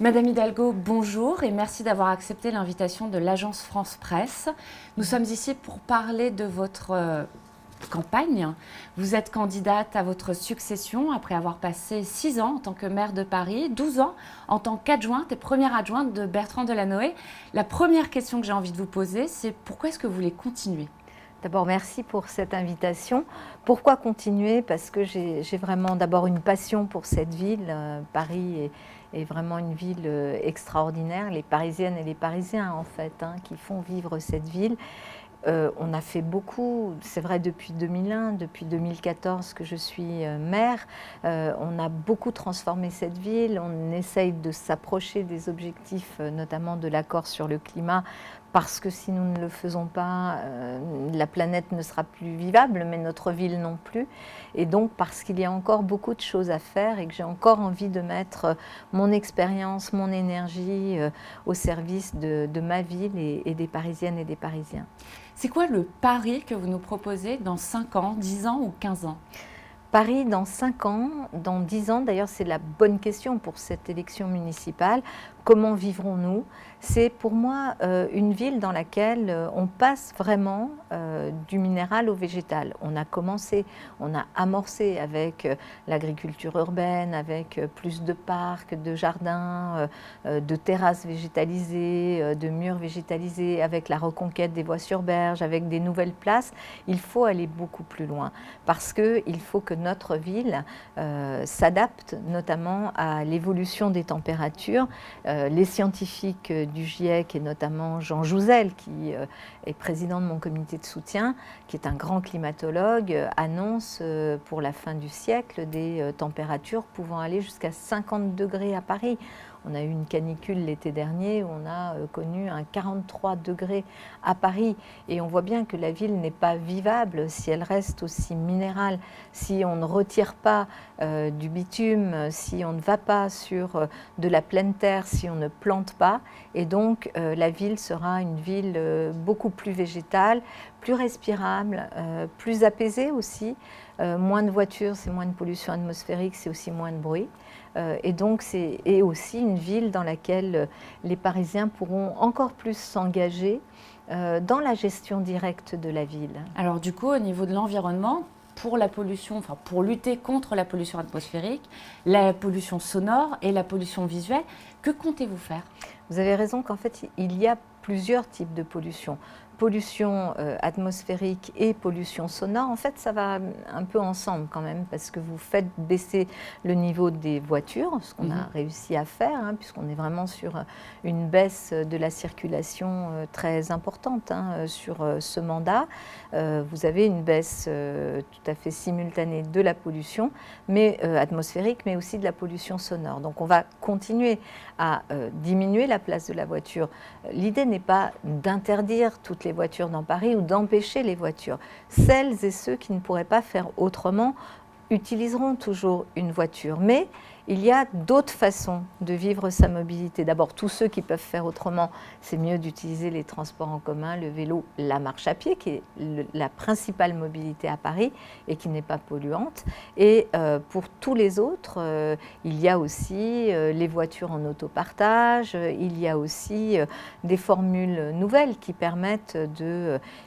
Madame Hidalgo, bonjour et merci d'avoir accepté l'invitation de l'agence France Presse. Nous sommes ici pour parler de votre campagne. Vous êtes candidate à votre succession après avoir passé 6 ans en tant que maire de Paris, 12 ans en tant qu'adjointe et première adjointe de Bertrand Delanoë. La première question que j'ai envie de vous poser, c'est pourquoi est-ce que vous voulez continuer ? D'abord, merci pour cette invitation. Pourquoi continuer? Parce que j'ai vraiment d'abord une passion pour cette ville. Paris est vraiment une ville extraordinaire. Les Parisiennes et les Parisiens, en fait, qui font vivre cette ville. On a fait beaucoup, c'est vrai depuis 2001, depuis 2014 que je suis maire, on a beaucoup transformé cette ville, on essaye de s'approcher des objectifs, notamment de l'accord sur le climat, parce que si nous ne le faisons pas, la planète ne sera plus vivable, mais notre ville non plus. Et donc parce qu'il y a encore beaucoup de choses à faire et que j'ai encore envie de mettre mon expérience, mon énergie au service de ma ville et des Parisiennes et des Parisiens. C'est quoi le pari que vous nous proposez dans 5 ans, 10 ans ou 15 ans ? Paris dans 5 ans, dans 10 ans, d'ailleurs c'est la bonne question pour cette élection municipale. Comment vivrons-nous? C'est pour moi une ville dans laquelle on passe vraiment du minéral au végétal. On a commencé, on a amorcé avec l'agriculture urbaine, avec plus de parcs, de jardins, de terrasses végétalisées, de murs végétalisés, avec la reconquête des voies sur berge, avec des nouvelles places. Il faut aller beaucoup plus loin parce qu'il faut que notre ville s'adapte notamment à l'évolution des températures. Les scientifiques du GIEC et notamment Jean Jouzel, qui est président de mon comité de soutien, qui est un grand climatologue, annonce pour la fin du siècle des températures pouvant aller jusqu'à 50 degrés à Paris. On a eu une canicule l'été dernier où on a connu un 43 degrés à Paris. Et on voit bien que la ville n'est pas vivable si elle reste aussi minérale, si on ne retire pas du bitume, si on ne va pas sur de la pleine terre, si on ne plante pas. Et donc la ville sera une ville beaucoup plus végétale, plus respirable, plus apaisée aussi. Moins de voitures, c'est moins de pollution atmosphérique, c'est aussi moins de bruit. Et donc c'est aussi une ville dans laquelle les Parisiens pourront encore plus s'engager dans la gestion directe de la ville. Alors du coup, au niveau de l'environnement, pour la pollution, enfin pour lutter contre la pollution atmosphérique, la pollution sonore et la pollution visuelle, que comptez-vous faire ? Vous avez raison qu'en fait, il y a plusieurs types de pollution. Pollution atmosphérique et pollution sonore, en fait, ça va un peu ensemble quand même, parce que vous faites baisser le niveau des voitures, ce qu'on a réussi à faire, puisqu'on est vraiment sur une baisse de la circulation très importante sur ce mandat. Vous avez une baisse tout à fait simultanée de la pollution atmosphérique, mais aussi de la pollution sonore. Donc on va continuer à diminuer la place de la voiture. L'idée n'est pas d'interdire toutes les voitures dans Paris ou d'empêcher les voitures. Celles et ceux qui ne pourraient pas faire autrement utiliseront toujours une voiture. Mais il y a d'autres façons de vivre sa mobilité. D'abord, tous ceux qui peuvent faire autrement, c'est mieux d'utiliser les transports en commun, le vélo, la marche à pied, qui est la principale mobilité à Paris et qui n'est pas polluante. Et pour tous les autres, il y a aussi les voitures en autopartage, il y a aussi des formules nouvelles qui permettent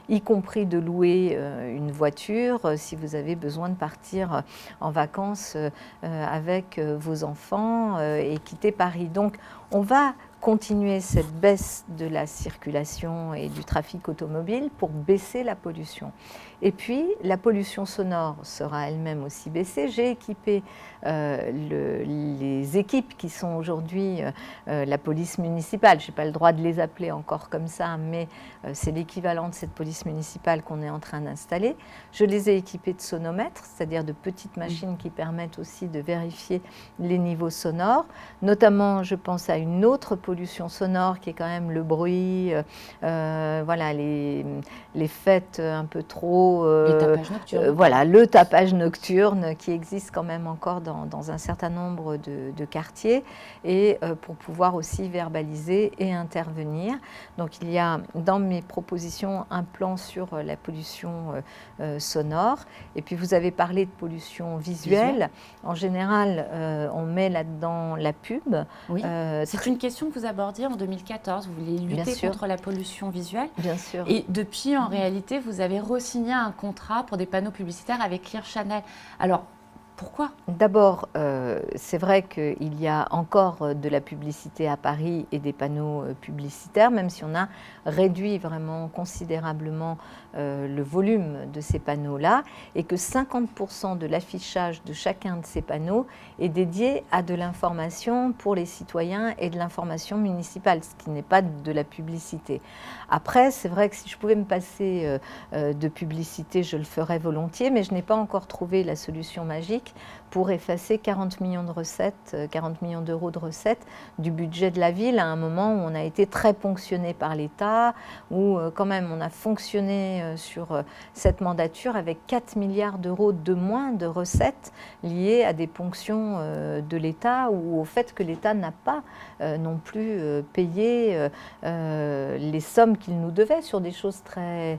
y compris de louer une voiture si vous avez besoin de partir en vacances avec vos enfants et quitter Paris. Donc on va continuer cette baisse de la circulation et du trafic automobile pour baisser la pollution. Et puis la pollution sonore sera elle-même aussi baissée. J'ai équipé les équipes qui sont aujourd'hui la police municipale. Je n'ai pas le droit de les appeler encore comme ça, mais c'est l'équivalent de cette police municipale qu'on est en train d'installer. Je les ai équipés de sonomètres, c'est-à-dire de petites machines qui permettent aussi de vérifier les niveaux sonores. Notamment, je pense à une autre pollution sonore qui est quand même le bruit, voilà, les fêtes un peu trop… les tapages nocturnes. Voilà, le tapage nocturne qui existe quand même encore dans un certain nombre de quartiers, et pour pouvoir aussi verbaliser et intervenir. Donc il y a dans mes propositions un plan sur la pollution sonore. Et puis vous avez parlé de pollution visuelle. En général, on met là-dedans la pub. Oui. C'est une question que vous abordiez en 2014. Vous voulez lutter contre la pollution visuelle. Bien sûr. Et depuis, en réalité, vous avez re-signé un contrat pour des panneaux publicitaires avec Clear Channel. Alors, pourquoi? D'abord, c'est vrai qu'il y a encore de la publicité à Paris et des panneaux publicitaires, même si on a réduit vraiment considérablement le volume de ces panneaux-là, et que 50% de l'affichage de chacun de ces panneaux est dédié à de l'information pour les citoyens et de l'information municipale, ce qui n'est pas de la publicité. Après, c'est vrai que si je pouvais me passer de publicité, je le ferais volontiers, mais je n'ai pas encore trouvé la solution magique pour effacer 40 millions de recettes, 40 millions d'euros de recettes du budget de la ville à un moment où on a été très ponctionné par l'État, où quand même on a fonctionné sur cette mandature avec 4 milliards d'euros de moins de recettes liées à des ponctions de l'État ou au fait que l'État n'a pas non plus payé les sommes qu'il nous devait sur des choses très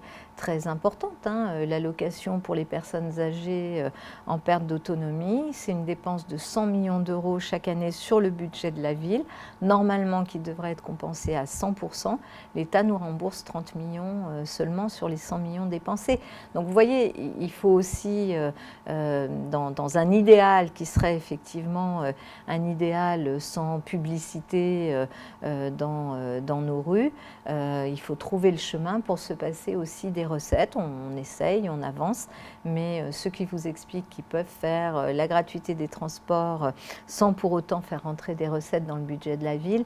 importante, hein. L'allocation pour les personnes âgées en perte d'autonomie, c'est une dépense de 100 millions d'euros chaque année sur le budget de la ville, normalement qui devrait être compensé à 100%. L'État nous rembourse 30 millions seulement sur les 100 millions dépensés. Donc vous voyez, il faut aussi, dans un idéal qui serait effectivement un idéal sans publicité dans nos rues, il faut trouver le chemin pour se passer aussi des recettes. On essaye, on avance, mais ceux qui vous expliquent qu'ils peuvent faire la gratuité des transports sans pour autant faire rentrer des recettes dans le budget de la ville,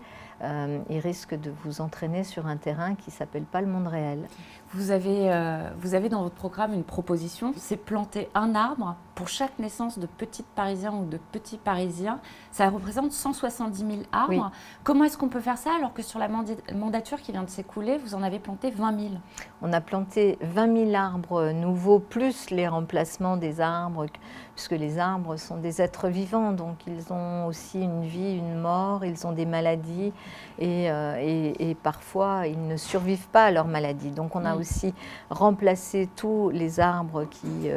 ils risquent de vous entraîner sur un terrain qui ne s'appelle pas le monde réel. Vous avez dans votre programme une proposition, c'est planter un arbre pour chaque naissance de petites Parisiens ou de petits Parisiens. Ça représente 170 000 arbres. Oui. Comment est-ce qu'on peut faire ça alors que sur la mandature qui vient de s'écouler, vous en avez planté 20 000? On a planté 20 000 arbres nouveaux, plus les remplacements des arbres, puisque les arbres sont des êtres vivants, donc ils ont aussi une vie, une mort, ils ont des maladies et parfois ils ne survivent pas à leur maladie. Donc on a aussi remplacé tous les arbres qui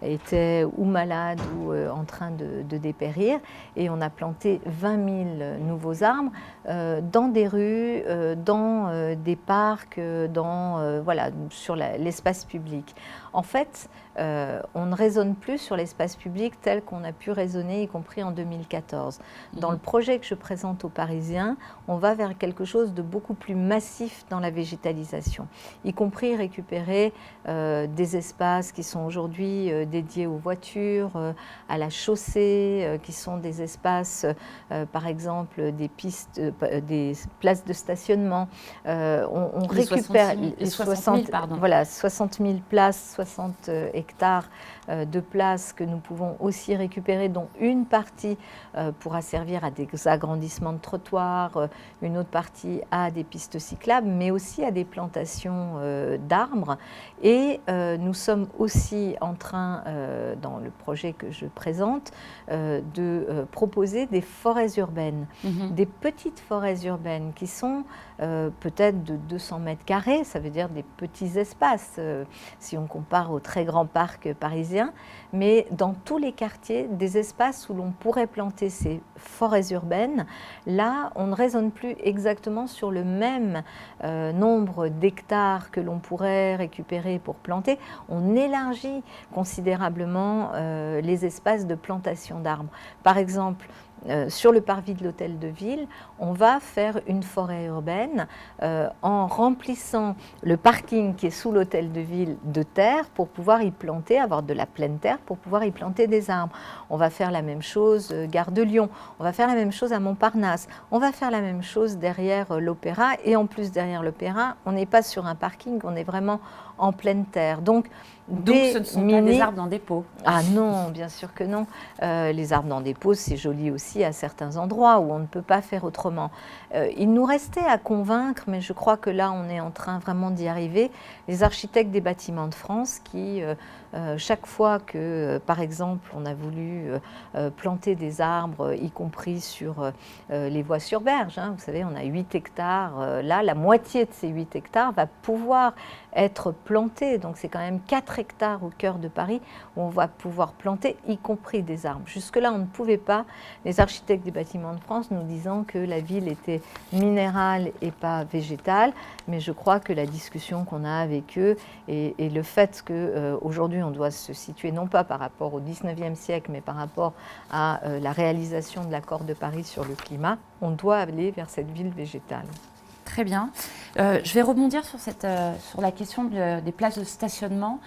étaient ou malades ou en train de dépérir, et on a planté 20 000 nouveaux arbres dans des rues, dans des parcs, voilà, sur l'espace public. En fait, on ne raisonne plus sur l'espace public tel qu'on a pu raisonner, y compris en 2014. Dans le projet que je présente aux Parisiens, on va vers quelque chose de beaucoup plus massif dans la végétalisation, y compris récupérer des espaces qui sont aujourd'hui dédiés aux voitures, à la chaussée, qui sont des espaces, par exemple, des pistes, des places de stationnement. On récupère 60 000 places, 60 hectares de places que nous pouvons aussi récupérer, dont une partie pourra servir à des agrandissements de trottoirs, une autre partie à des pistes cyclables, mais aussi à des plantations d'arbres. Et nous sommes aussi en train, dans le projet que je présente, de proposer des forêts urbaines, des petites forêts urbaines qui sont peut-être de 200 mètres carrés, ça veut dire des petits espaces, si on compare aux très grands parcs parisiens, mais dans tous les quartiers, des espaces où l'on pourrait planter ces forêts urbaines. Là, on ne raisonne plus exactement sur le même nombre d'hectares que l'on pourrait récupérer pour planter. On élargit considérablement les espaces de plantation d'arbres. Par exemple, sur le parvis de l'hôtel de ville, on va faire une forêt urbaine en remplissant le parking qui est sous l'hôtel de ville de terre pour pouvoir y planter, avoir de la pleine terre pour pouvoir y planter des arbres. On va faire la même chose gare de Lyon, on va faire la même chose à Montparnasse, on va faire la même chose derrière l'Opéra, et en plus derrière l'Opéra, on n'est pas sur un parking, on est vraiment en pleine terre. Donc ce ne sont pas des arbres dans des pots. Ah non, bien sûr que non. Les arbres dans des pots, c'est joli aussi à certains endroits où on ne peut pas faire autrement. Il nous restait à convaincre, mais je crois que là, on est en train vraiment d'y arriver, les architectes des bâtiments de France qui, chaque fois que, par exemple, on a voulu planter des arbres, y compris sur les voies sur berge, hein, vous savez, on a 8 hectares, là, la moitié de ces 8 hectares va pouvoir être plantée. Donc c'est quand même 4 hectares au cœur de Paris où on va pouvoir planter, y compris des arbres. Jusque-là, on ne pouvait pas, les architectes des bâtiments de France nous disant que la ville était minérale et pas végétale, mais je crois que la discussion qu'on a avec eux et le fait qu'aujourd'hui on doit se situer non pas par rapport au 19e siècle, mais par rapport à la réalisation de l'accord de Paris sur le climat, on doit aller vers cette ville végétale. Très bien. Je vais rebondir sur la question des places de stationnement,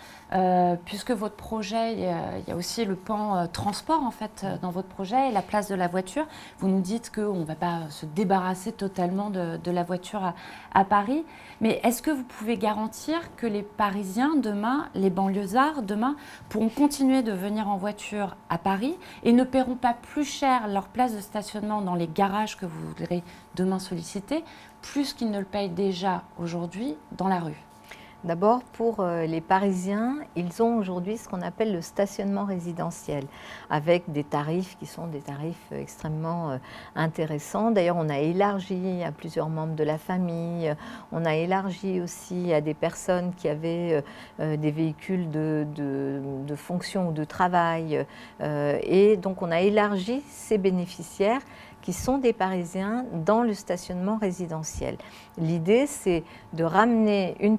puisque votre projet, il y a aussi le pan transport en fait dans votre projet et la place de la voiture. Vous nous dites qu'on ne va pas se débarrasser totalement de la voiture à Paris, mais est-ce que vous pouvez garantir que les Parisiens demain, les banlieusards demain, pourront continuer de venir en voiture à Paris et ne paieront pas plus cher leur place de stationnement dans les garages que vous voudrez demain solliciter, plus qu'ils ne le payent déjà aujourd'hui dans la rue? D'abord, pour les Parisiens, ils ont aujourd'hui ce qu'on appelle le stationnement résidentiel, avec des tarifs qui sont des tarifs extrêmement intéressants. D'ailleurs, on a élargi à plusieurs membres de la famille, on a élargi aussi à des personnes qui avaient des véhicules de fonction ou de travail. Et donc, on a élargi ces bénéficiaires qui sont des Parisiens dans le stationnement résidentiel. L'idée, c'est de ramener une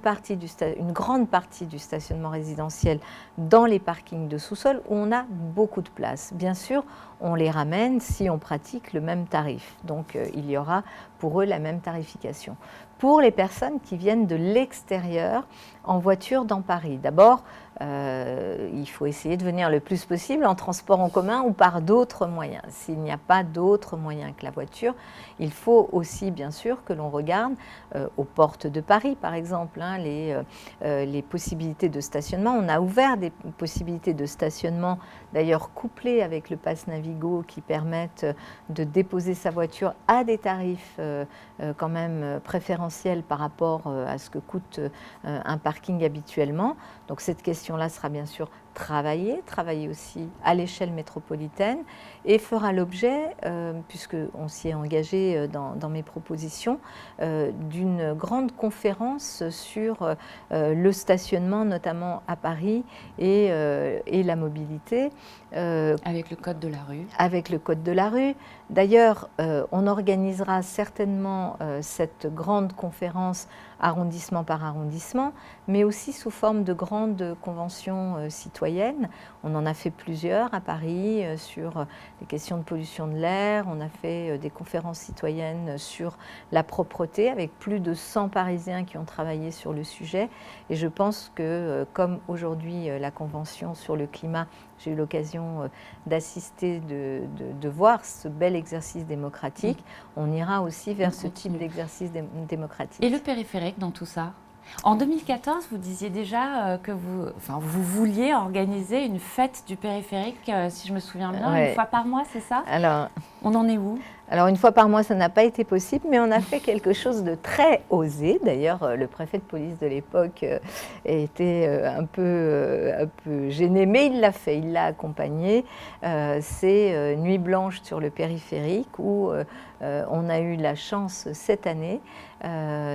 grande partie du stationnement résidentiel dans les parkings de sous-sol où on a beaucoup de place. Bien sûr, on les ramène si on pratique le même tarif. Donc, il y aura pour eux la même tarification. Pour les personnes qui viennent de l'extérieur en voiture dans Paris, d'abord, il faut essayer de venir le plus possible en transport en commun ou par d'autres moyens. S'il n'y a pas d'autres moyens que la voiture, il faut aussi bien sûr que l'on regarde aux portes de Paris par exemple, hein, les possibilités de stationnement. On a ouvert des possibilités de stationnement d'ailleurs couplées avec le pass Navigo qui permettent de déposer sa voiture à des tarifs quand même préférentiels par rapport à ce que coûte un parking habituellement. Donc cette question-là sera bien sûr travaillée aussi à l'échelle métropolitaine et fera l'objet, puisqu'on s'y est engagé dans mes propositions, d'une grande conférence sur le stationnement, notamment à Paris, et la mobilité. Avec le code de la rue. Avec le code de la rue. D'ailleurs, on organisera certainement cette grande conférence arrondissement par arrondissement, mais aussi sous forme de grandes conventions citoyennes. On en a fait plusieurs à Paris sur les questions de pollution de l'air. On a fait des conférences citoyennes sur la propreté avec plus de 100 Parisiens qui ont travaillé sur le sujet. Et je pense que comme aujourd'hui la Convention sur le climat, j'ai eu l'occasion d'assister, de voir ce bel exercice démocratique. On ira aussi vers ce type d'exercice démocratique. Et le périphérique dans tout ça? En 2014, vous disiez déjà que vous vouliez organiser une fête du périphérique, si je me souviens bien, ouais. Une fois par mois, c'est ça? Alors, on en est où? Alors, une fois par mois, ça n'a pas été possible, mais on a fait quelque chose de très osé. D'ailleurs, le préfet de police de l'époque était un peu gêné, mais il l'a fait, il l'a accompagné. C'est Nuit blanche sur le périphérique où on a eu la chance cette année,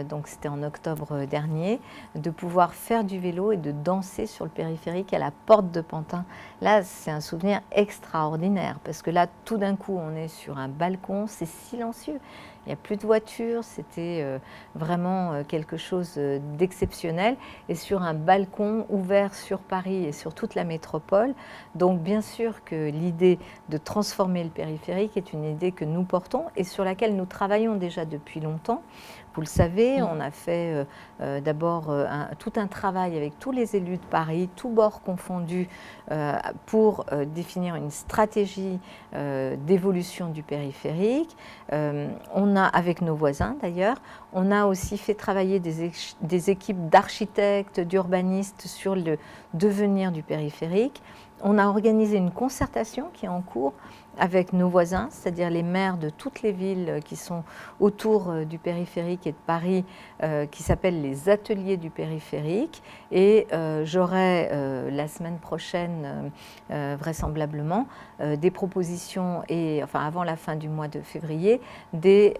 donc c'était en octobre dernier, de pouvoir faire du vélo et de danser sur le périphérique à la porte de Pantin. Là, c'est un souvenir extraordinaire parce que là, tout d'un coup, on est sur un balcon, c'est silencieux. Il n'y a plus de voitures, c'était vraiment quelque chose d'exceptionnel. Et sur un balcon ouvert sur Paris et sur toute la métropole. Donc bien sûr que l'idée de transformer le périphérique est une idée que nous portons et sur laquelle nous travaillons déjà depuis longtemps. Vous le savez, on a fait d'abord tout un travail avec tous les élus de Paris, tous bords confondus, pour définir une stratégie d'évolution du périphérique. On On a, avec nos voisins d'ailleurs, on a aussi fait travailler des équipes d'architectes, d'urbanistes sur le devenir du périphérique. On a organisé une concertation qui est en cours avec nos voisins, c'est-à-dire les maires de toutes les villes qui sont autour du périphérique et de Paris, qui s'appellent les ateliers du périphérique. Et j'aurai la semaine prochaine, vraisemblablement, des propositions, avant la fin du mois de février, des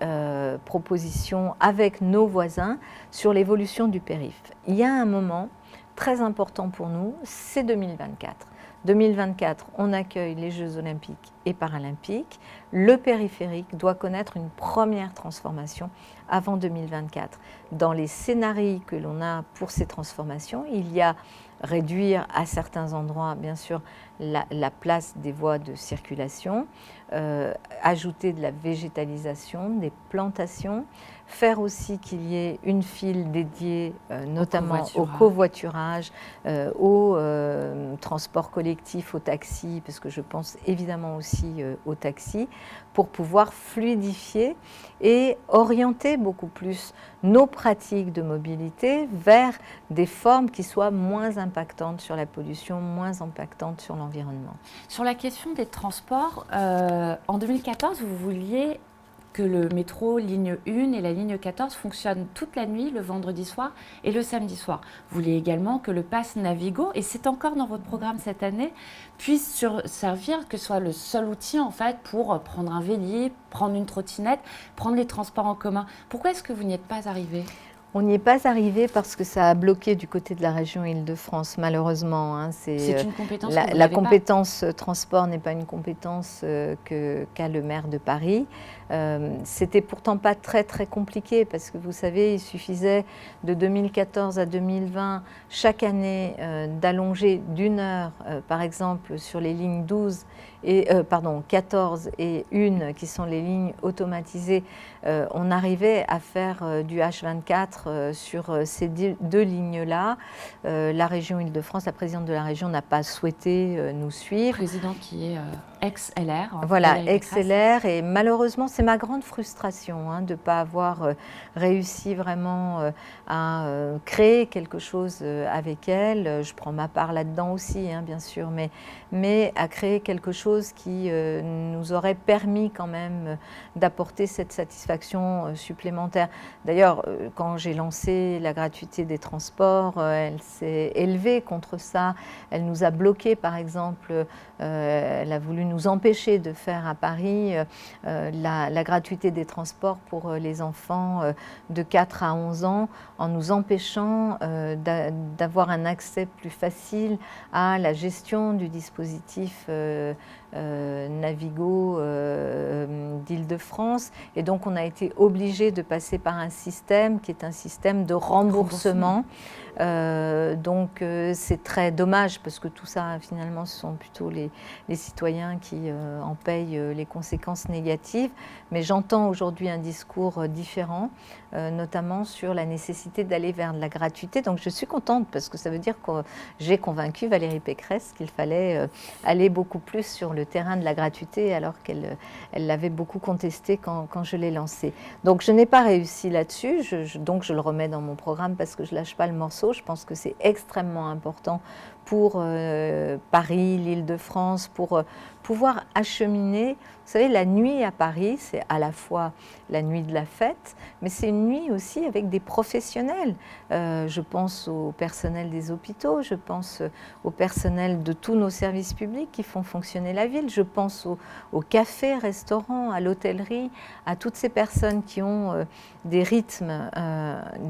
propositions avec nos voisins sur l'évolution du périph'. Il y a un moment très important pour nous, c'est 2024. 2024, on accueille les Jeux olympiques et paralympiques. Le périphérique doit connaître une première transformation avant 2024. Dans les scénarios que l'on a pour ces transformations, il y a réduire à certains endroits, bien sûr, la place des voies de circulation, ajouter de la végétalisation, des plantations, faire aussi qu'il y ait une file dédiée notamment au covoiturage, au transport collectif, au taxi, parce que je pense évidemment aussi au taxi, pour pouvoir fluidifier et orienter beaucoup plus nos pratiques de mobilité vers des formes qui soient moins impactantes sur la pollution, moins impactantes sur l'environnement. Sur la question des transports, en 2014, vous vouliez que le métro ligne 1 et la ligne 14 fonctionnent toute la nuit, le vendredi soir et le samedi soir. Vous vouliez également que le pass Navigo, et c'est encore dans votre programme cette année, puisse servir, que ce soit le seul outil en fait pour prendre un vélo, prendre une trottinette, prendre les transports en commun. Pourquoi est-ce que vous n'y êtes pas arrivé ? On n'y est pas arrivé parce que ça a bloqué du côté de la région Île-de-France, malheureusement. Hein. C'est une compétence la compétence transport n'est pas une compétence qu'a le maire de Paris. C'était pourtant pas très très compliqué parce que vous savez, il suffisait de 2014 à 2020 chaque année d'allonger d'1 heure, par exemple sur les lignes 14 et 1 qui sont les lignes automatisées. On arrivait à faire du H24 sur ces deux lignes-là. La région Île-de-France, la présidente de la région n'a pas souhaité nous suivre. Président qui est ex-LR. Voilà, ex-LR, et malheureusement, c'est ma grande frustration de ne pas avoir réussi vraiment à créer quelque chose avec elle. Je prends ma part là-dedans aussi, bien sûr, mais à créer quelque chose qui nous aurait permis quand même d'apporter cette satisfaction supplémentaire. D'ailleurs, quand j'ai lancé la gratuité des transports, elle s'est élevée contre ça. Elle nous a bloqués, par exemple, elle a voulu nous empêcher de faire à Paris la gratuité des transports pour les enfants de 4 à 11 ans, en nous empêchant d'avoir un accès plus facile à la gestion du dispositif Navigo d'Île-de-France. Et donc, on a été obligé de passer par un système qui est un système de remboursement. Donc, c'est très dommage parce que tout ça, finalement, ce sont plutôt les citoyens qui en payent les conséquences négatives. Mais j'entends aujourd'hui un discours différent, notamment sur la nécessité d'aller vers de la gratuité. Donc, je suis contente parce que ça veut dire que j'ai convaincu Valérie Pécresse qu'il fallait aller beaucoup plus sur le terrain de la gratuité, alors qu'elle l'avait beaucoup contesté quand je l'ai lancé. Donc, je n'ai pas réussi là-dessus. Donc, je le remets dans mon programme parce que je ne lâche pas le morceau. Je pense que c'est extrêmement important pour Paris, l'Île-de-France, pour pouvoir acheminer. Vous savez, la nuit à Paris, c'est à la fois la nuit de la fête, mais c'est une nuit aussi avec des professionnels. Je pense au personnel des hôpitaux, je pense au personnel de tous nos services publics qui font fonctionner la ville, je pense aux cafés, restaurants, à l'hôtellerie, à toutes ces personnes qui ont des rythmes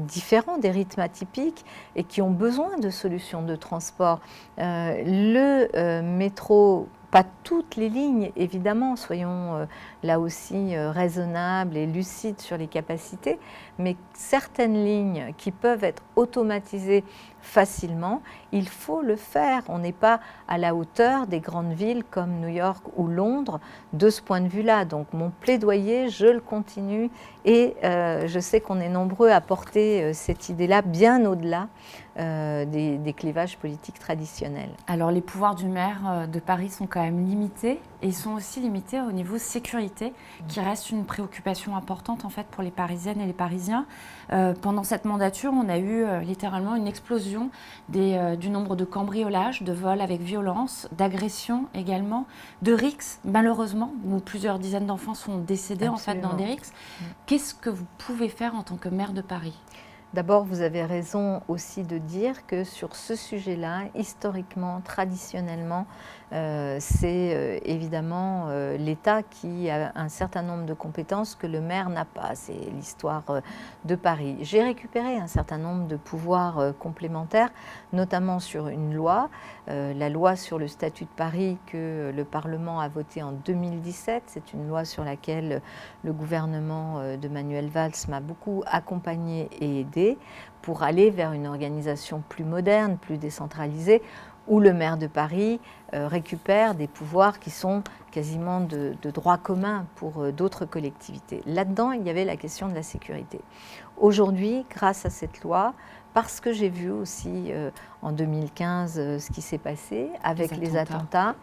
différents, des rythmes atypiques et qui ont besoin de solutions de transport. Le métro, pas toutes les lignes, évidemment, soyons là aussi raisonnables et lucides sur les capacités, mais certaines lignes qui peuvent être automatisées facilement, il faut le faire. On n'est pas à la hauteur des grandes villes comme New York ou Londres de ce point de vue-là. Donc mon plaidoyer, je le continue et je sais qu'on est nombreux à porter cette idée-là bien au-delà des clivages politiques traditionnels. Alors les pouvoirs du maire de Paris sont quand même limités et ils sont aussi limités au niveau sécurité, qui reste une préoccupation importante en fait pour les Parisiennes et les Parisiens. Pendant cette mandature, on a eu littéralement une explosion du nombre de cambriolages, de vols avec violence, d'agressions également, de rixes, malheureusement, où plusieurs dizaines d'enfants sont décédés en fait dans des rixes. Qu'est-ce que vous pouvez faire en tant que maire de Paris ? D'abord, vous avez raison aussi de dire que sur ce sujet-là, historiquement, traditionnellement, c'est évidemment l'État qui a un certain nombre de compétences que le maire n'a pas. C'est l'histoire de Paris. J'ai récupéré un certain nombre de pouvoirs complémentaires, notamment sur une loi, la loi sur le statut de Paris que le Parlement a votée en 2017. C'est une loi sur laquelle le gouvernement de Manuel Valls m'a beaucoup accompagnée et aidée pour aller vers une organisation plus moderne, plus décentralisée, où le maire de Paris récupère des pouvoirs qui sont quasiment de droit commun pour d'autres collectivités. Là-dedans, il y avait la question de la sécurité. Aujourd'hui, grâce à cette loi, parce que j'ai vu aussi en 2015 ce qui s'est passé avec les attentats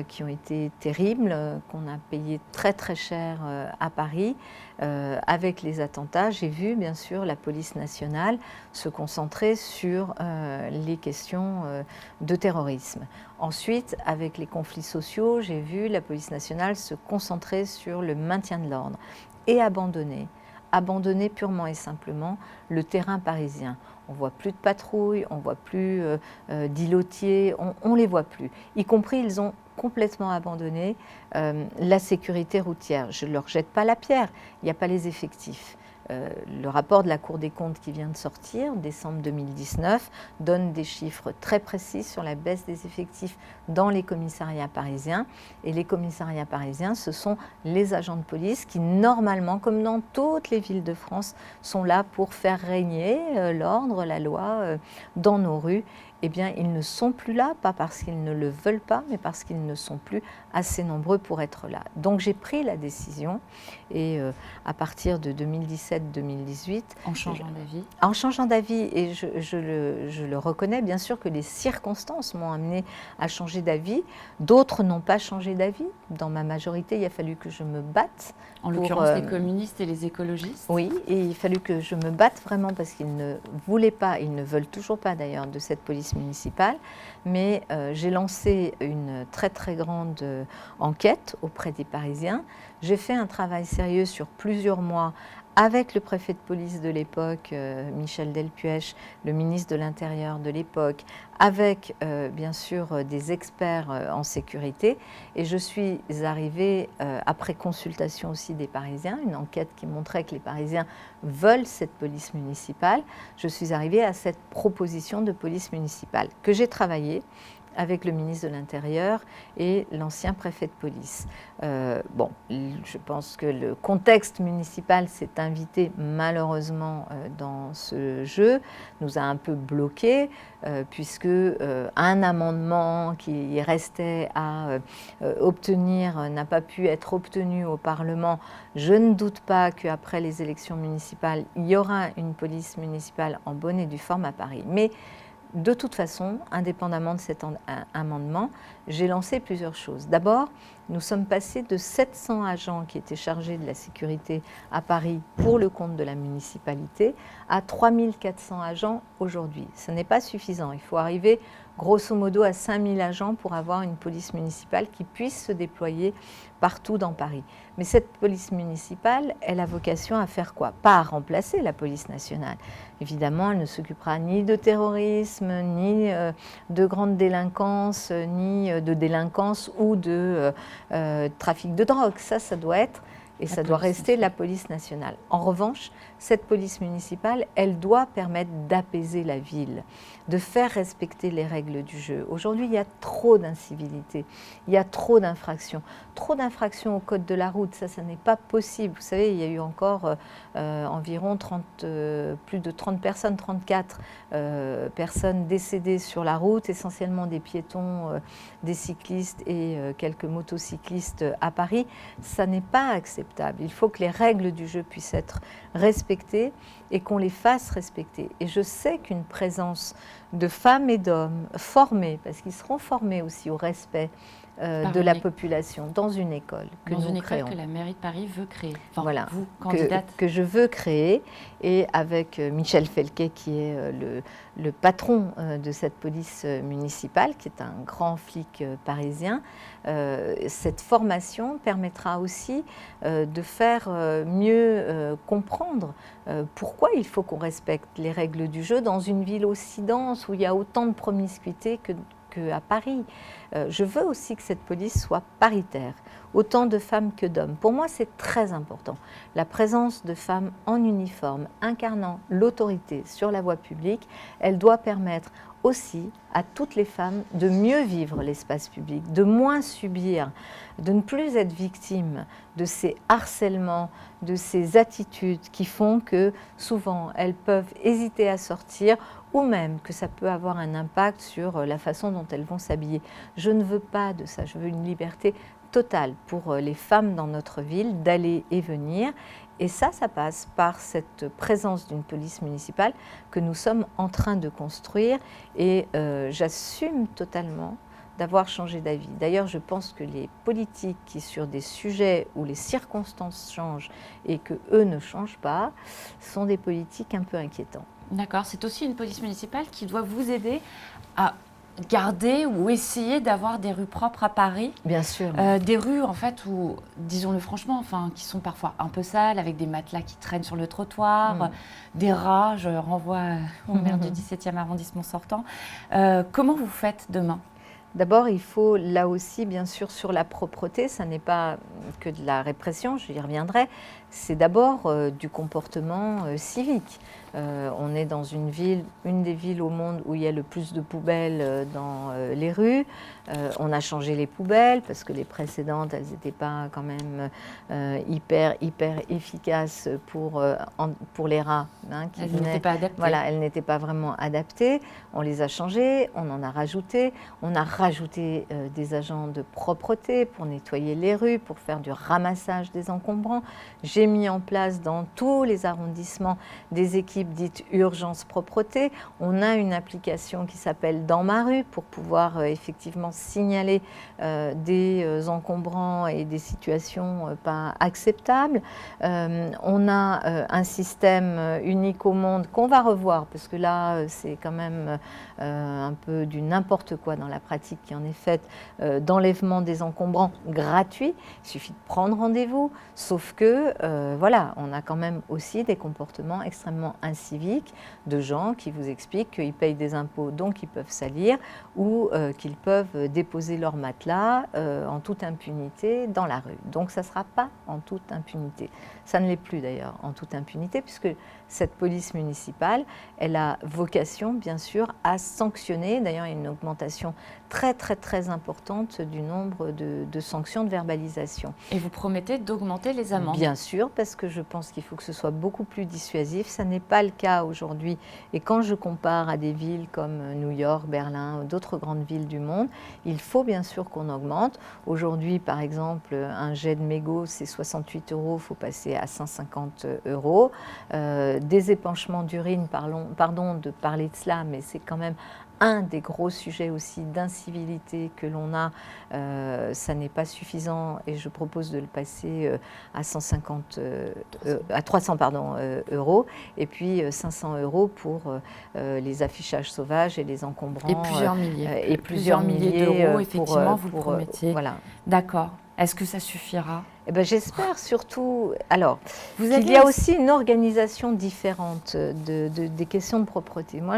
qui ont été terribles, qu'on a payé très très cher à Paris. Avec les attentats, j'ai vu bien sûr la police nationale se concentrer sur les questions de terrorisme. Ensuite, avec les conflits sociaux, j'ai vu la police nationale se concentrer sur le maintien de l'ordre et abandonner purement et simplement le terrain parisien. On ne voit plus de patrouilles, on ne voit plus d'îlotiers, on ne les voit plus. Y compris, ils ont complètement abandonné la sécurité routière. Je ne leur jette pas la pierre, il n'y a pas les effectifs. Le rapport de la Cour des comptes qui vient de sortir, décembre 2019, donne des chiffres très précis sur la baisse des effectifs dans les commissariats parisiens. Et les commissariats parisiens, ce sont les agents de police qui, normalement, comme dans toutes les villes de France, sont là pour faire régner l'ordre, la loi dans nos rues. Eh bien, ils ne sont plus là, pas parce qu'ils ne le veulent pas, mais parce qu'ils ne sont plus assez nombreux pour être là. Donc j'ai pris la décision, et à partir de 2017-2018... En changeant d'avis. En changeant d'avis, et je le reconnais, bien sûr que les circonstances m'ont amené à changer d'avis. D'autres n'ont pas changé d'avis. Dans ma majorité, il a fallu que je me batte. En l'occurrence, les communistes et les écologistes. Oui, et il a fallu que je me batte vraiment parce qu'ils ne voulaient pas, ils ne veulent toujours pas d'ailleurs de cette police municipale, mais j'ai lancé une très très grande enquête auprès des Parisiens. J'ai fait un travail sérieux sur plusieurs mois avec le préfet de police de l'époque, Michel Delpuech, le ministre de l'Intérieur de l'époque, avec bien sûr des experts en sécurité. Et je suis arrivée, après consultation aussi des Parisiens, une enquête qui montrait que les Parisiens veulent cette police municipale, je suis arrivée à cette proposition de police municipale que j'ai travaillée avec le ministre de l'Intérieur et l'ancien préfet de police. Bon, je pense que le contexte municipal s'est invité malheureusement dans ce jeu, nous a un peu bloqués, puisque un amendement qui restait à obtenir n'a pas pu être obtenu au Parlement. Je ne doute pas qu'après les élections municipales, il y aura une police municipale en bonne et due forme à Paris. Mais de toute façon, indépendamment de cet amendement, j'ai lancé plusieurs choses. D'abord, nous sommes passés de 700 agents qui étaient chargés de la sécurité à Paris pour le compte de la municipalité à 3400 agents aujourd'hui. Ce n'est pas suffisant. Il faut arriver grosso modo à 5000 agents pour avoir une police municipale qui puisse se déployer partout dans Paris. Mais cette police municipale, elle a vocation à faire quoi? Pas à remplacer la police nationale. Évidemment, elle ne s'occupera ni de terrorisme, ni de grande délinquance, ni de délinquance ou de trafic de drogue. Ça doit être et ça doit rester la police nationale. En revanche, cette police municipale, elle doit permettre d'apaiser la ville, de faire respecter les règles du jeu. Aujourd'hui, il y a trop d'incivilités, il y a trop d'infractions au code de la route. Ça n'est pas possible. Vous savez, il y a eu encore environ plus de 30 personnes, 34 personnes décédées sur la route, essentiellement des piétons, des cyclistes et quelques motocyclistes à Paris. Ça n'est pas acceptable. Il faut que les règles du jeu puissent être respectées et qu'on les fasse respecter. Et je sais qu'une présence de femmes et d'hommes formés, parce qu'ils seront formés aussi au respect de la population dans une école que dans nous une créons. école que la mairie de Paris veut créer. Enfin, Voilà, vous, candidate. que je veux créer, et avec Michel Felquet, qui est le patron de cette police municipale, qui est un grand flic parisien. Cette formation permettra aussi de faire mieux comprendre pourquoi il faut qu'on respecte les règles du jeu dans une ville aussi dense où il y a autant de promiscuité qu'à Paris. Je veux aussi que cette police soit paritaire, autant de femmes que d'hommes. Pour moi, c'est très important. La présence de femmes en uniforme, incarnant l'autorité sur la voie publique, elle doit permettre aussi à toutes les femmes de mieux vivre l'espace public, de moins subir, de ne plus être victimes de ces harcèlements, de ces attitudes qui font que souvent elles peuvent hésiter à sortir, ou même que ça peut avoir un impact sur la façon dont elles vont s'habiller. Je ne veux pas de ça, je veux une liberté totale pour les femmes dans notre ville d'aller et venir. Et ça passe par cette présence d'une police municipale que nous sommes en train de construire. Et j'assume totalement d'avoir changé d'avis. D'ailleurs, je pense que les politiques qui, sur des sujets où les circonstances changent et que eux ne changent pas, sont des politiques un peu inquiétantes. D'accord, c'est aussi une police municipale qui doit vous aider à garder ou essayer d'avoir des rues propres à Paris. Bien sûr. Des rues, en fait, où, disons-le franchement, enfin, qui sont parfois un peu sales, avec des matelas qui traînent sur le trottoir, des rats, je renvoie au maire du 17e arrondissement sortant. Comment vous faites demain ? D'abord, il faut là aussi, bien sûr, sur la propreté, ça n'est pas que de la répression, je y reviendrai, c'est d'abord du comportement civique. On est dans une des villes au monde où il y a le plus de poubelles dans les rues. On a changé les poubelles parce que les précédentes, elles n'étaient pas quand même hyper efficaces pour les rats. Hein, elles n'étaient pas adaptées. Voilà, elles n'étaient pas vraiment adaptées. On les a changées, on en a rajouté. On a rajouté des agents de propreté pour nettoyer les rues, pour faire du ramassage des encombrants. J'ai mis en place dans tous les arrondissements des équipes dites urgence propreté. On a une application qui s'appelle Dans ma rue pour pouvoir effectivement signaler des encombrants et des situations pas acceptables. On a un système unique au monde qu'on va revoir parce que là c'est quand même un peu du n'importe quoi dans la pratique qui en est faite d'enlèvement des encombrants gratuit. Il suffit de prendre rendez-vous, sauf que voilà, on a quand même aussi des comportements extrêmement inciviques de gens qui vous expliquent qu'ils payent des impôts donc ils peuvent salir ou qu'ils peuvent déposer leur matelas en toute impunité dans la rue. Donc ça ne sera pas en toute impunité. Ça ne l'est plus d'ailleurs en toute impunité puisque cette police municipale, elle a vocation bien sûr à sanctionner. D'ailleurs, il y a une augmentation très importante du nombre de sanctions de verbalisation. Et vous promettez d'augmenter les amendes ? Bien sûr, parce que je pense qu'il faut que ce soit beaucoup plus dissuasif. Ça n'est pas le cas aujourd'hui. Et quand je compare à des villes comme New York, Berlin, d'autres grandes villes du monde, il faut bien sûr qu'on augmente. Aujourd'hui, par exemple, un jet de mégots, c'est 68 €, il faut passer à 150 €. Des épanchements d'urine, pardon de parler de cela, mais c'est quand même un des gros sujets aussi d'incivilité que l'on a, ça n'est pas suffisant et je propose de le passer à 300 €, et puis 500 € pour les affichages sauvages et les encombrants. Et plusieurs milliers. Et plusieurs milliers d'euros, effectivement, vous le promettiez. Voilà. D'accord. Est-ce que ça suffira ? Eh ben, j'espère surtout. Alors, il y a aussi une organisation différente des questions de propreté. Moi,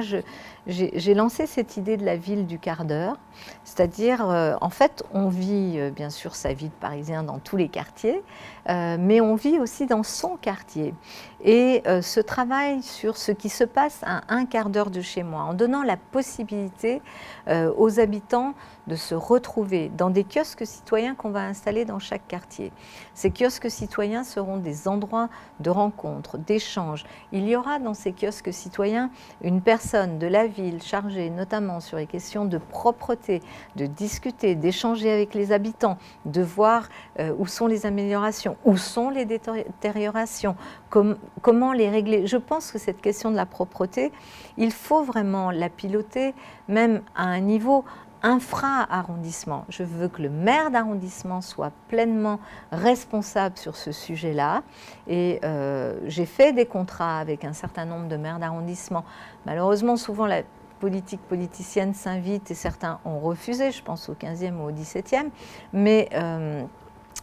j'ai lancé cette idée de la ville du quart d'heure, c'est-à-dire, en fait, on vit bien sûr sa vie de Parisien dans tous les quartiers, mais on vit aussi dans son quartier. Et ce travail sur ce qui se passe à un quart d'heure de chez moi, en donnant la possibilité aux habitants de se retrouver dans des kiosques citoyens qu'on va installer dans chaque quartier. Ces kiosques citoyens seront des endroits de rencontre, d'échange. Il y aura dans ces kiosques citoyens une personne de la ville chargée notamment sur les questions de propreté, de discuter, d'échanger avec les habitants, de voir où sont les améliorations, où sont les détériorations, comment les régler. Je pense que cette question de la propreté, il faut vraiment la piloter même à un niveau infra-arrondissement. Je veux que le maire d'arrondissement soit pleinement responsable sur ce sujet-là. Et j'ai fait des contrats avec un certain nombre de maires d'arrondissement. Malheureusement, souvent, la politicienne s'invite et certains ont refusé, je pense au 15e ou au 17e. Mais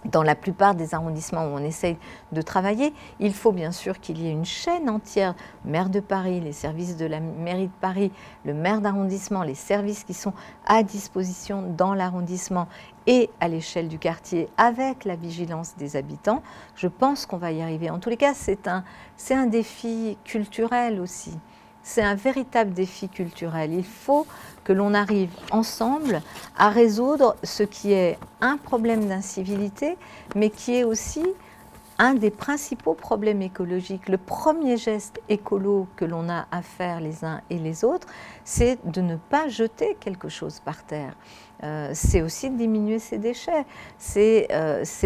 dans la plupart des arrondissements où on essaye de travailler, il faut bien sûr qu'il y ait une chaîne entière, maire de Paris, les services de la mairie de Paris, le maire d'arrondissement, les services qui sont à disposition dans l'arrondissement et à l'échelle du quartier avec la vigilance des habitants. Je pense qu'on va y arriver. En tous les cas, c'est un défi culturel aussi. C'est un véritable défi culturel. Il faut que l'on arrive ensemble à résoudre ce qui est un problème d'incivilité, mais qui est aussi un des principaux problèmes écologiques. Le premier geste écolo que l'on a à faire les uns et les autres, c'est de ne pas jeter quelque chose par terre. C'est aussi de diminuer ses déchets. C'est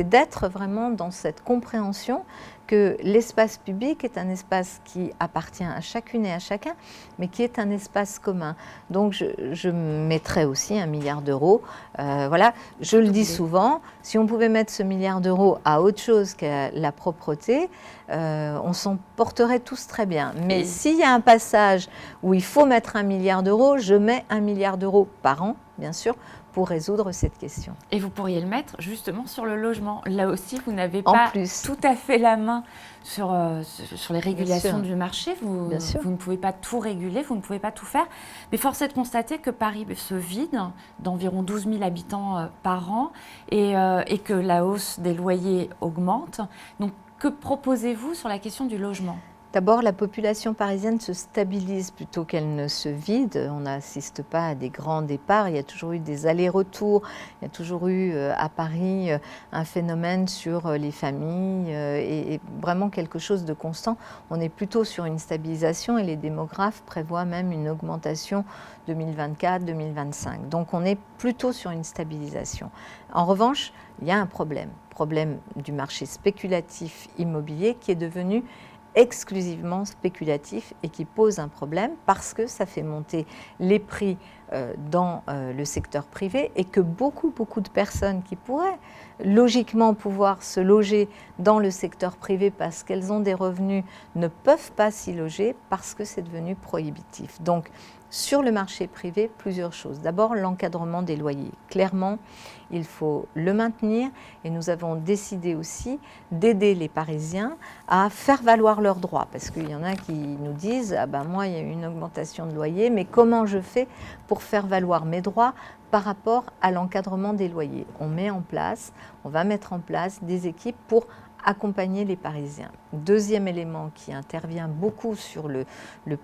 d'être vraiment dans cette compréhension que l'espace public est un espace qui appartient à chacune et à chacun, mais qui est un espace commun. Donc je mettrais aussi 1 milliard d'euros. Voilà, je le dis souvent, si on pouvait mettre ce milliard d'euros à autre chose qu'à la propreté, on s'en porterait tous très bien. Mais s'il y a un passage où il faut mettre 1 milliard d'euros, je mets 1 milliard d'euros par an, bien sûr, pour résoudre cette question. Et vous pourriez le mettre justement sur le logement. Là aussi, vous n'avez pas tout à fait la main sur les régulations du marché. Vous ne pouvez pas tout réguler, vous ne pouvez pas tout faire. Mais force est de constater que Paris se vide d'environ 12 000 habitants par an et que la hausse des loyers augmente. Donc, que proposez-vous sur la question du logement ? D'abord, la population parisienne se stabilise plutôt qu'elle ne se vide. On n'assiste pas à des grands départs. Il y a toujours eu des allers-retours. Il y a toujours eu à Paris un phénomène sur les familles et vraiment quelque chose de constant. On est plutôt sur une stabilisation et les démographes prévoient même une augmentation 2024-2025. Donc on est plutôt sur une stabilisation. En revanche, il y a un problème du marché spéculatif immobilier qui est devenu exclusivement spéculatif et qui pose un problème parce que ça fait monter les prix dans le secteur privé et que beaucoup de personnes qui pourraient logiquement pouvoir se loger dans le secteur privé parce qu'elles ont des revenus ne peuvent pas s'y loger parce que c'est devenu prohibitif. Donc, sur le marché privé, plusieurs choses. D'abord, l'encadrement des loyers. Clairement, il faut le maintenir et nous avons décidé aussi d'aider les Parisiens à faire valoir leurs droits. Parce qu'il y en a qui nous disent « Ah ben moi, il y a eu une augmentation de loyer, mais comment je fais pour faire valoir mes droits par rapport à l'encadrement des loyers ?» On va mettre en place des équipes pour accompagner les Parisiens. Deuxième élément qui intervient beaucoup sur le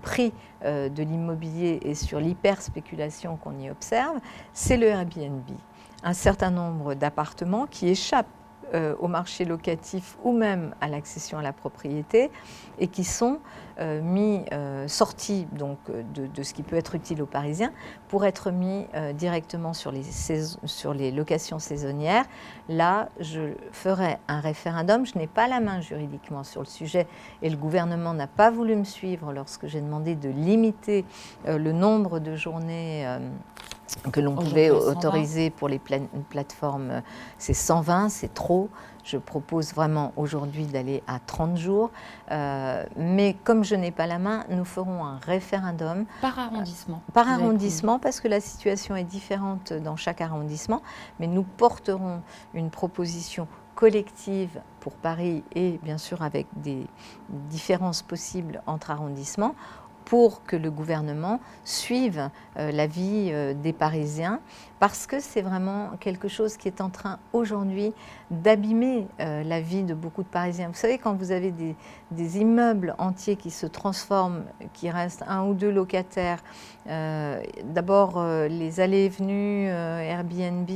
prix de l'immobilier et sur l'hyperspéculation qu'on y observe, c'est le Airbnb. Un certain nombre d'appartements qui échappent au marché locatif ou même à l'accession à la propriété et qui sont sortis donc, de ce qui peut être utile aux Parisiens pour être mis directement sur les locations saisonnières. Là, je ferai un référendum. Je n'ai pas la main juridiquement sur le sujet et le gouvernement n'a pas voulu me suivre lorsque j'ai demandé de limiter le nombre de journées que l'on pouvait autoriser pour les plateformes. C'est 120, c'est trop. Je propose vraiment aujourd'hui d'aller à 30 jours. Mais comme je n'ai pas la main, nous ferons un référendum. Par arrondissement. Par arrondissement, parce que la situation est différente dans chaque arrondissement. Mais nous porterons une proposition collective pour Paris et bien sûr avec des différences possibles entre arrondissements pour que le gouvernement suive la vie des Parisiens, parce que c'est vraiment quelque chose qui est en train aujourd'hui d'abîmer la vie de beaucoup de Parisiens. Vous savez, quand vous avez des immeubles entiers qui se transforment, qui restent 1 ou 2 locataires, d'abord les allées et venues, Airbnb,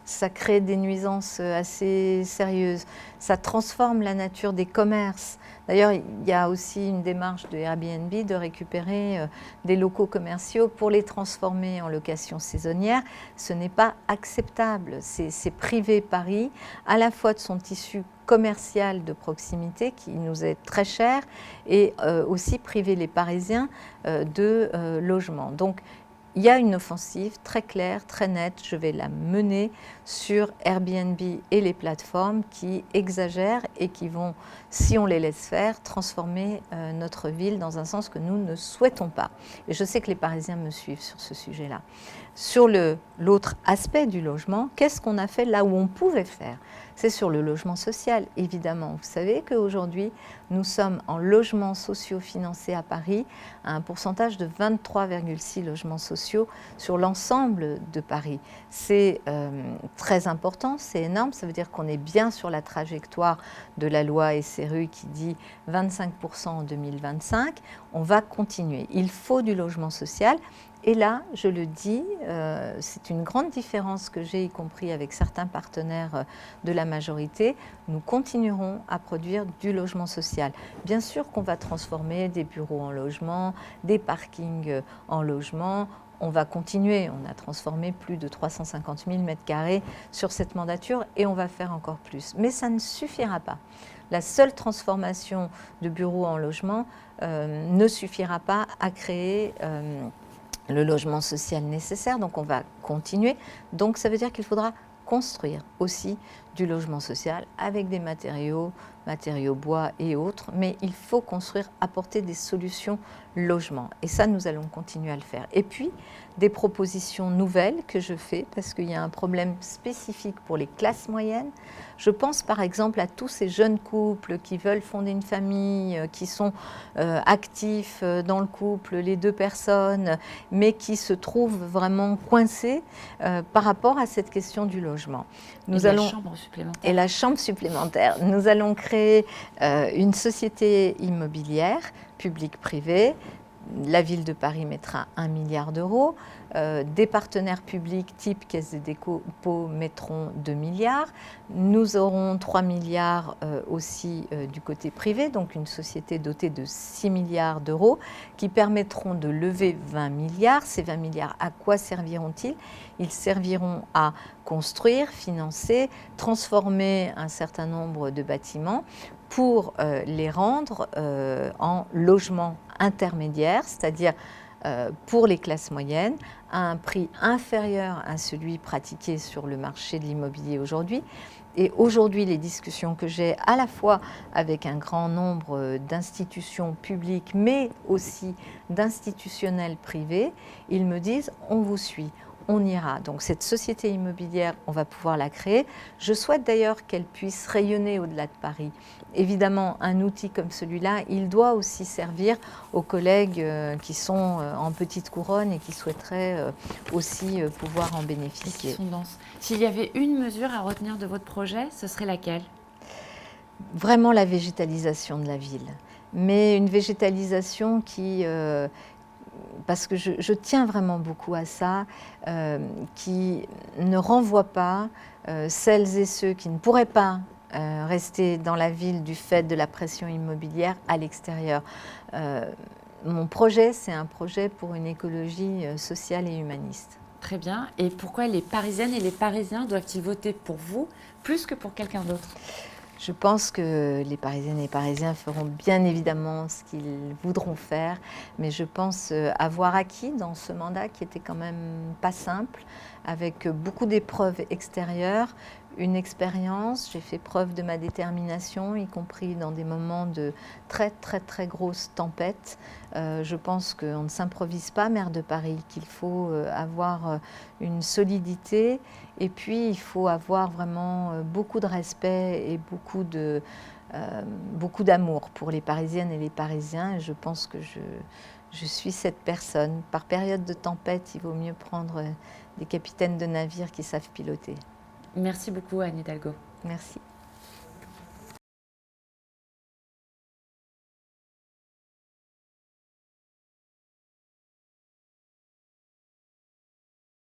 ça crée des nuisances assez sérieuses. Ça transforme la nature des commerces. D'ailleurs, il y a aussi une démarche de Airbnb de récupérer des locaux commerciaux pour les transformer en location saisonnière. Ce n'est pas acceptable. C'est priver Paris à la fois de son tissu commercial de proximité qui nous est très cher et aussi priver les Parisiens de logements. Donc, il y a une offensive très claire, très nette, je vais la mener sur Airbnb et les plateformes qui exagèrent et qui vont, si on les laisse faire, transformer notre ville dans un sens que nous ne souhaitons pas. Et je sais que les Parisiens me suivent sur ce sujet-là. Sur l'autre aspect du logement, qu'est-ce qu'on a fait là où on pouvait faire? C'est sur le logement social, évidemment. Vous savez qu'aujourd'hui, nous sommes en logements sociaux financés à Paris à un pourcentage de 23,6 logements sociaux sur l'ensemble de Paris. C'est très important, c'est énorme. Ça veut dire qu'on est bien sur la trajectoire de la loi SRU qui dit 25% en 2025. On va continuer. Il faut du logement social. Et là, je le dis, c'est une grande différence que j'ai, y compris avec certains partenaires de la majorité. Nous continuerons à produire du logement social. Bien sûr qu'on va transformer des bureaux en logement, des parkings en logement. On va continuer. On a transformé plus de 350 000 m² sur cette mandature et on va faire encore plus. Mais ça ne suffira pas. La seule transformation de bureaux en logement ne suffira pas à créer le logement social nécessaire, donc on va continuer. Donc ça veut dire qu'il faudra construire aussi du logement social avec des matériaux bois et autres, mais il faut construire, apporter des solutions logement. Et ça, nous allons continuer à le faire. Et puis, des propositions nouvelles que je fais, parce qu'il y a un problème spécifique pour les classes moyennes. Je pense par exemple à tous ces jeunes couples qui veulent fonder une famille, qui sont actifs dans le couple, les deux personnes, mais qui se trouvent vraiment coincés par rapport à cette question du logement. La chambre supplémentaire. Et la chambre supplémentaire. Nous allons créer une société immobilière, publique-privée. La ville de Paris mettra 1 milliard d'euros. Des partenaires publics type Caisse des dépôts mettront 2 milliards. Nous aurons 3 milliards aussi du côté privé, donc une société dotée de 6 milliards d'euros qui permettront de lever 20 milliards. Ces 20 milliards, à quoi serviront-ils? Ils serviront à construire, financer, transformer un certain nombre de bâtiments pour les rendre en logements intermédiaires, c'est-à-dire pour les classes moyennes, à un prix inférieur à celui pratiqué sur le marché de l'immobilier aujourd'hui. Et aujourd'hui, les discussions que j'ai à la fois avec un grand nombre d'institutions publiques, mais aussi d'institutionnels privés, ils me disent « on vous suit ». On ira. Donc cette société immobilière, on va pouvoir la créer. Je souhaite d'ailleurs qu'elle puisse rayonner au-delà de Paris. Évidemment, un outil comme celui-là, il doit aussi servir aux collègues qui sont en petite couronne et qui souhaiteraient aussi pouvoir en bénéficier. Et qui sont denses. S'il y avait une mesure à retenir de votre projet, ce serait laquelle? Vraiment la végétalisation de la ville. Mais une végétalisation qui... parce que je tiens vraiment beaucoup à ça, qui ne renvoie pas celles et ceux qui ne pourraient pas rester dans la ville du fait de la pression immobilière à l'extérieur. Mon projet, c'est un projet pour une écologie sociale et humaniste. Très bien. Et pourquoi les Parisiennes et les Parisiens doivent-ils voter pour vous plus que pour quelqu'un d'autre? Je pense que les Parisiennes et les Parisiens feront bien évidemment ce qu'ils voudront faire, mais je pense avoir acquis dans ce mandat qui était quand même pas simple, avec beaucoup d'épreuves extérieures, une expérience. J'ai fait preuve de ma détermination, y compris dans des moments de très grosses tempêtes. Je pense qu'on ne s'improvise pas maire de Paris, qu'il faut avoir une solidité et puis il faut avoir vraiment beaucoup de respect et beaucoup d'amour pour les Parisiennes et les Parisiens. Et je pense que je suis cette personne. Par période de tempête, il vaut mieux prendre des capitaines de navires qui savent piloter. Merci beaucoup, Anne Hidalgo. Merci.